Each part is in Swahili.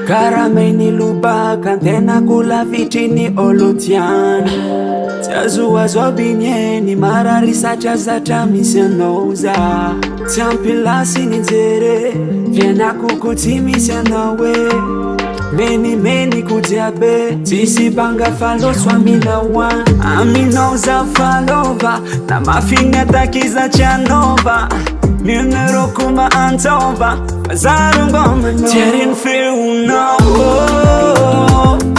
Karameni lubaka tena kula vitini olotiana Tazua zobinyeni mararisa chazata misionoza Tampilasi nizere Viena kukutimisia nawe Meni kudiabe Tisi banga falo swamina wa Aminoza falova Na mafinga takiza chanova Numero kuma antova Fazaru ngoma no Terin fiu no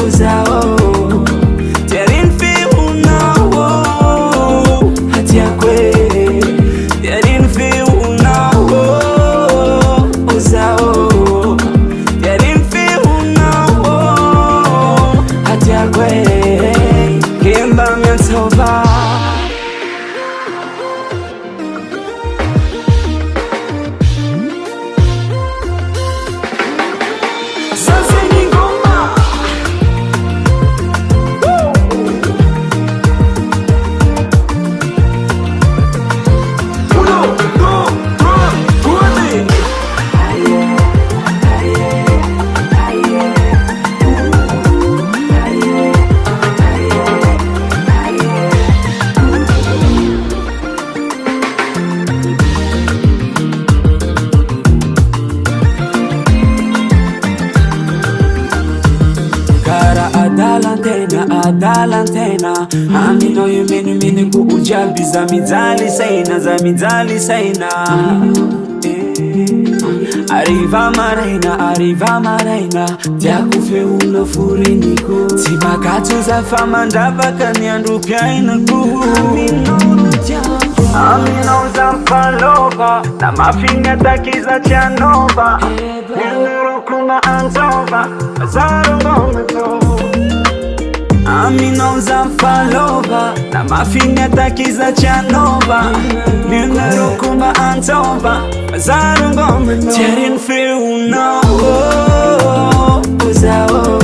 Uzao Terin fiu no Hatia kwe Terin fiu no Uzao Terin fiu no Hatia kwe Kimba miantova Adalantena Amino yumeni ku ujabi Zamizali saina Arriva maraina Tiakufe uno furiniko Tibakatu za fama ndava kanyandu pia inaku Amino za falova Na mafinga takiza chanova Nuru kuma antova Azaru ngomito Amino za falova Na mafinga takiza chanova Numero kuma antova Fazaru ngoma no Terin fiu no Uzao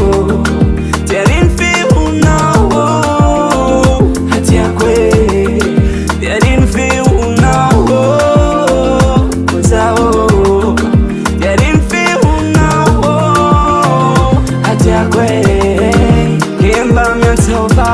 Terin fiu no Hatia kwe Terin fiu no Uzao Terin fiu no Hatia kwe Kimba miantova